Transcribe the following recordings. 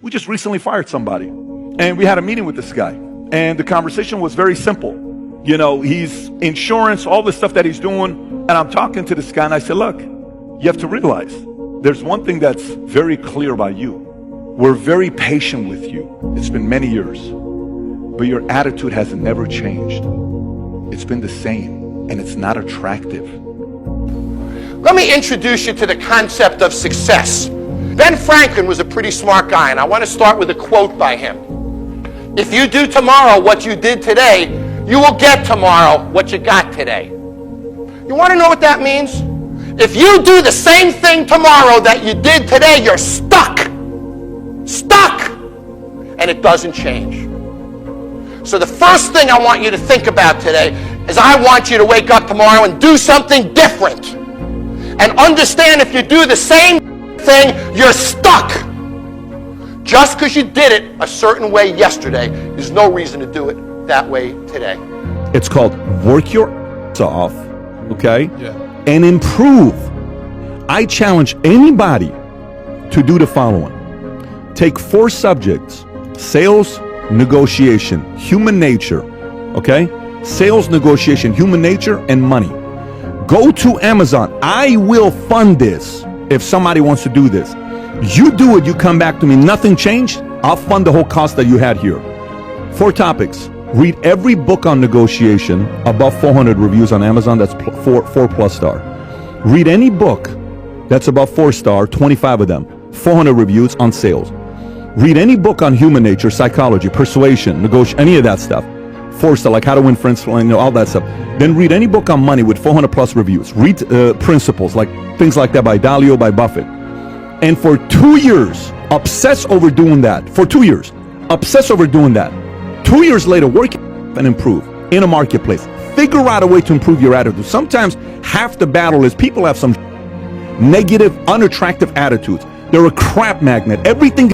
We just recently fired somebody, and we had a meeting with this guy, and the conversation was very simple. You know, he's insurance, all the stuff that he's doing, and I'm talking to this guy, and I said, look, you have to realize there's one thing that's very clear about you. We're very patient with you. It's been many years, but your attitude has never changed. It's been the same, and it's not attractive. Let me introduce you to the concept of success. Ben Franklin was a pretty smart guy, and I want to start with a quote by him. If you do tomorrow what you did today, you will get tomorrow what you got today. You want to know what that means? If you do the same thing tomorrow that you did today, you're stuck. Stuck! And it doesn't change. So the first thing I want you to think about today is I want you to wake up tomorrow and do something different. And understand if you do the same thing, you're stuck. Just because you did it a certain way yesterday, there's no reason to do it that way today. It's called work your ass off, okay? Yeah. And improve. I challenge anybody to do the following. Take 4 subjects: sales, negotiation, human nature, okay? Sales, negotiation, human nature, and money. Go to Amazon. I will fund this if somebody wants to do this. You do it, you come back to me, nothing changed, I'll fund the whole cost that you had here. 4 topics. Read every book on negotiation, above 400 reviews on Amazon, that's 4+ star. Read any book that's above 4 star, 25 of them, 400 reviews on sales. Read any book on human nature, psychology, persuasion, any of that stuff. 4 star, like how to win friends, all that stuff. Then read any book on money with 400+ reviews. Read principles, like things like that by Dalio, by Buffett. And for 2 years, obsess over doing that. For 2 years, obsess over doing that. 2 years later, work and improve in a marketplace. Figure out a way to improve your attitude. Sometimes half the battle is people have some negative, unattractive attitudes. They're a crap magnet. Everything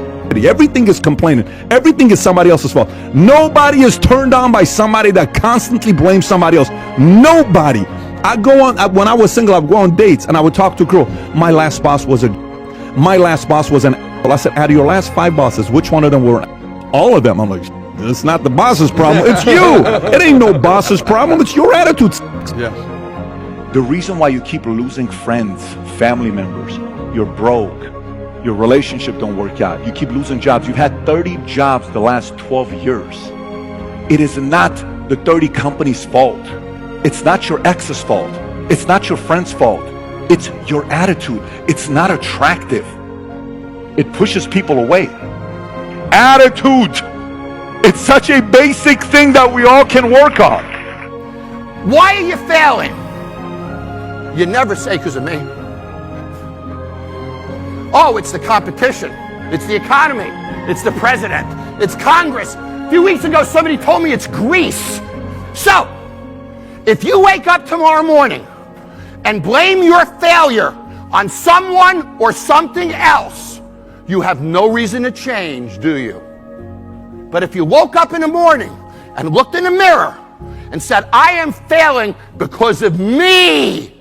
is complaining. Everything is somebody else's fault. Nobody is turned on by somebody that constantly blames somebody else. Nobody. When I was single, I would go on dates and I would talk to a girl. My last boss was an asshole. I said, out of your last 5 bosses, which one of them were all of them? I'm like, it's not the boss's problem, it's you. It ain't no boss's problem, it's your attitude. Yeah. The reason why you keep losing friends, family members, you're broke, your relationship don't work out, you keep losing jobs. You've had 30 jobs the last 12 years. It is not the 30 companies' fault. It's not your ex's fault. It's not your friend's fault. It's your attitude. It's not attractive. It pushes people away. Attitude. It's such a basic thing that we all can work on. Why are you failing? You never say because of me. Oh, it's the competition. It's the economy. It's the president. It's Congress. A few weeks ago, somebody told me it's Greece. So, if you wake up tomorrow morning and blame your failure on someone or something else, you have no reason to change, do you? But if you woke up in the morning and looked in the mirror and said, I am failing because of me,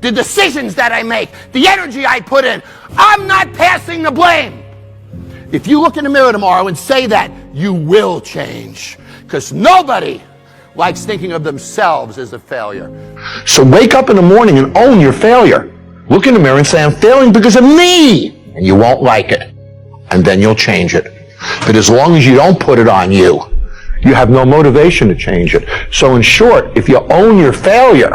the decisions that I make, the energy I put in, I'm not passing the blame. If you look in the mirror tomorrow and say that, you will change. Because nobody likes thinking of themselves as a failure. So wake up in the morning and own your failure. Look in the mirror and say, I'm failing because of me. And you won't like it. And then you'll change it. But as long as you don't put it on you, you have no motivation to change it. So in short, if you own your failure,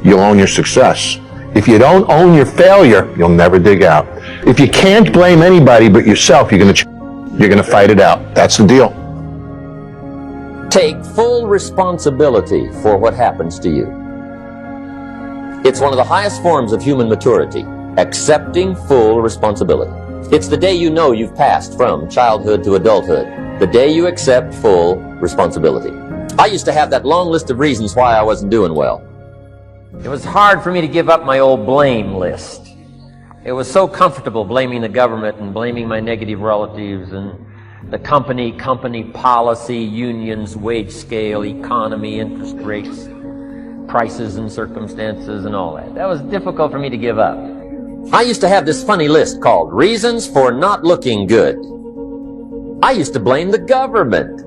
you'll own your success. If you don't own your failure, you'll never dig out. If you can't blame anybody but yourself, you're gonna fight it out. That's the deal. Take full responsibility for what happens to you. It's one of the highest forms of human maturity, accepting full responsibility. It's the day you know you've passed from childhood to adulthood, the day you accept full responsibility. I used to have that long list of reasons why I wasn't doing well. It was hard for me to give up my old blame list. It was so comfortable blaming the government and blaming my negative relatives and the company policy, unions, wage scale, economy, interest rates, prices and circumstances and all that. That was difficult for me to give up. I used to have this funny list called Reasons for Not Looking Good. I used to blame the government.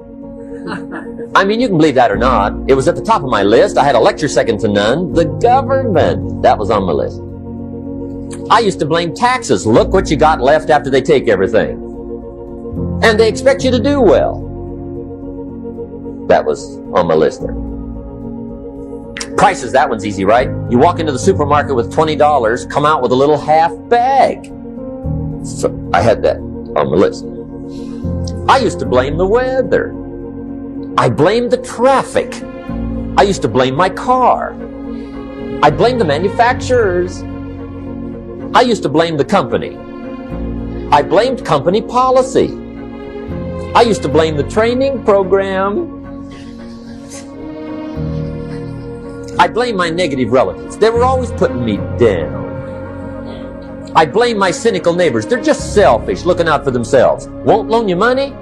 I mean, you can believe that or not. It was at the top of my list. I had a lecture second to none. The government. That was on my list. I used to blame taxes. Look what you got left after they take everything. And they expect you to do well. That was on my list there. Prices, that one's easy, right? You walk into the supermarket with $20, come out with a little half bag. So I had that on my list. I used to blame the weather. I blamed the traffic. I used to blame my car. I blamed the manufacturers. I used to blame the company. I blamed company policy. I used to blame the training program. I blame my negative relatives. They were always putting me down. I blame my cynical neighbors. They're just selfish, looking out for themselves. Won't loan you money?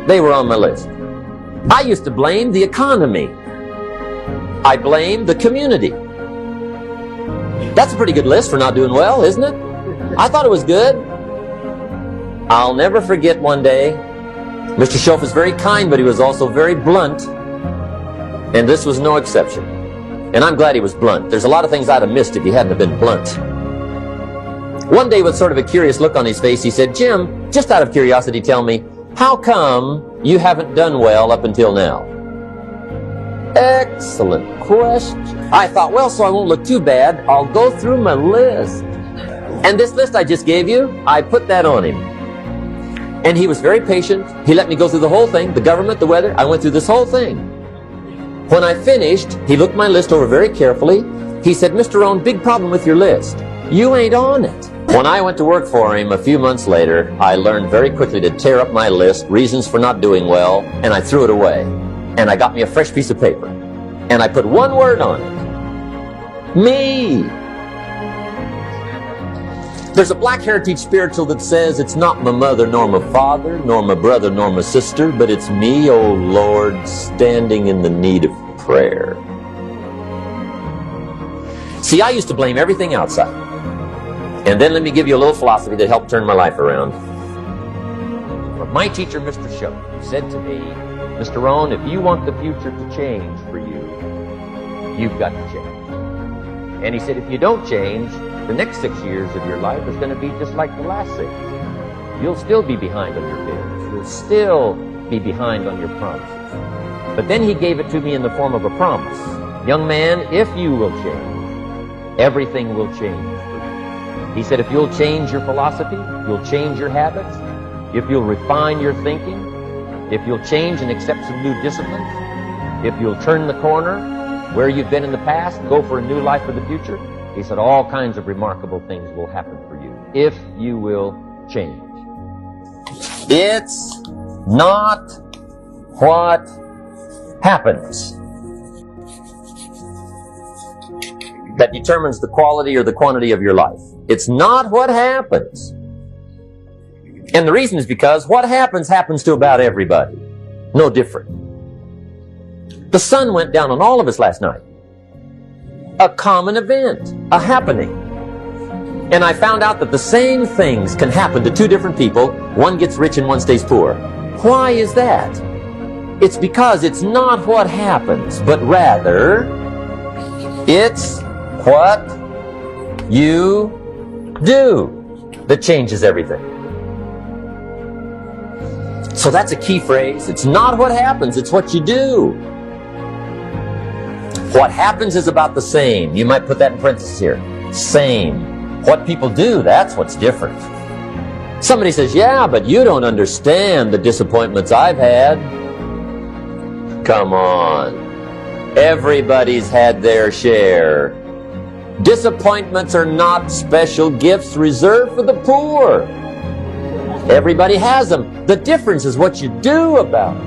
They were on my list. I used to blame the economy. I blamed the community. That's a pretty good list for not doing well, isn't it? I thought it was good. I'll never forget one day, Mr. Schoaf was very kind, but he was also very blunt. And this was no exception. And I'm glad he was blunt. There's a lot of things I'd have missed if he hadn't have been blunt. One day, with sort of a curious look on his face, he said, "Jim, just out of curiosity, tell me, how come you haven't done well up until now?" Excellent question. I thought, well, so I won't look too bad, I'll go through my list. And this list I just gave you, I put that on him. And he was very patient. He let me go through the whole thing, the government, the weather. I went through this whole thing. When I finished, he looked my list over very carefully. He said, "Mr. Rohn, big problem with your list. You ain't on it." When I went to work for him a few months later, I learned very quickly to tear up my list, reasons for not doing well, and I threw it away. And I got me a fresh piece of paper. And I put one word on it. Me. There's a Black Heritage spiritual that says, "It's not my mother nor my father, nor my brother nor my sister, but it's me, oh Lord, standing in the need of prayer." See, I used to blame everything outside. And then let me give you a little philosophy that helped turn my life around. But my teacher, Mr. Schoaf, said to me, "Mr. Rohn, if you want the future to change for you, you've got to change." And he said, if you don't change, the next 6 years of your life is going to be just like the last 6. You'll still be behind on your bills. You'll still be behind on your promises. But then he gave it to me in the form of a promise. "Young man, if you will change, everything will change for you." He said, if you'll change your philosophy, you'll change your habits, if you'll refine your thinking, if you'll change and accept some new disciplines, if you'll turn the corner where you've been in the past, go for a new life for the future, he said all kinds of remarkable things will happen for you if you will change. It's not what happens that determines the quality or the quantity of your life. It's not what happens. And the reason is because what happens to about everybody. No different. The sun went down on all of us last night. A common event, a happening. And I found out that the same things can happen to two different people. One gets rich and one stays poor. Why is that? It's because it's not what happens, but rather it's what you do that changes everything. So that's a key phrase. It's not what happens, it's what you do. What happens is about the same. You might put that in parentheses here. Same. What people do, that's what's different. Somebody says, "Yeah, but you don't understand the disappointments I've had." Come on. Everybody's had their share. Disappointments are not special gifts reserved for the poor. Everybody has them. The difference is what you do about it.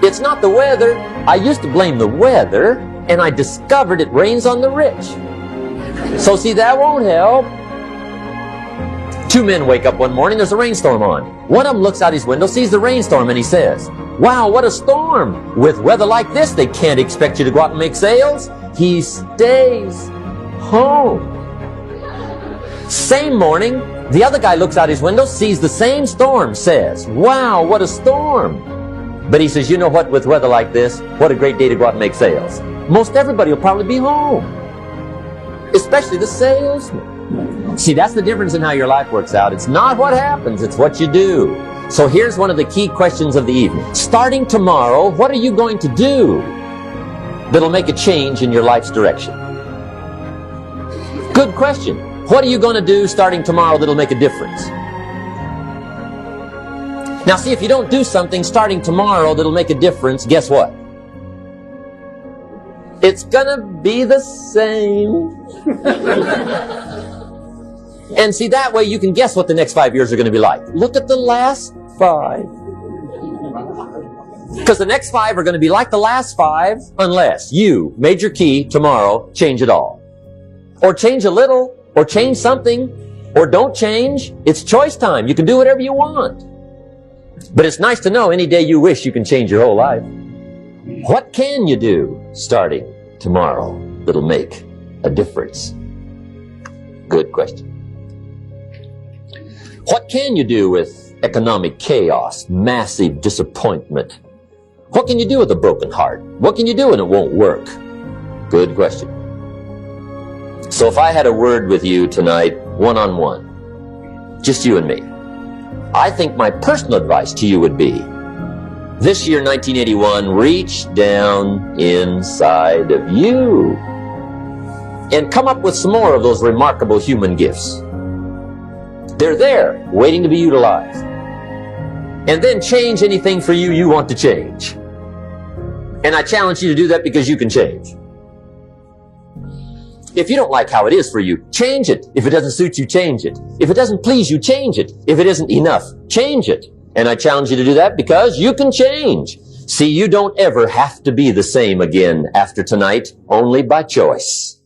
It's not the weather. I used to blame the weather, and I discovered it rains on the rich. So see, that won't help. Two men wake up one morning, there's a rainstorm on. One of them looks out his window, sees the rainstorm, and he says, "Wow, what a storm. With weather like this, they can't expect you to go out and make sales." He stays home. Same morning, The other guy looks out his window, sees the same storm, says, wow, what a storm. But he says, you know what, with weather like this, what a great day to go out and make sales. Most everybody will probably be home, especially the salesman. See, that's the difference in how your life works out. It's not what happens, it's what you do. So here's one of the key questions of the evening. Starting tomorrow, what are you going to do that'll make a change in your life's direction? Good question. What are you going to do starting tomorrow that'll make a difference? Now see, if you don't do something starting tomorrow that'll make a difference, guess what? It's gonna be the same. And see, that way you can guess what the next 5 years are going to be like. Look at the last 5. Because the next 5 are going to be like the last 5 unless you, major key, tomorrow, change it all. Or change a little, or change something, or don't change. It's choice time. You can do whatever you want. But it's nice to know any day you wish you can change your whole life. What can you do starting tomorrow that'll make a difference? Good question. What can you do with economic chaos, massive disappointment? What can you do with a broken heart? What can you do when it won't work? Good question. So if I had a word with you tonight, one-on-one, just you and me, I think my personal advice to you would be, this year, 1981, reach down inside of you and come up with some more of those remarkable human gifts. They're there, waiting to be utilized. And then change anything for you you want to change. And I challenge you to do that because you can change. If you don't like how it is for you, change it. If it doesn't suit you, change it. If it doesn't please you, change it. If it isn't enough, change it. And I challenge you to do that because you can change. See, you don't ever have to be the same again after tonight, only by choice.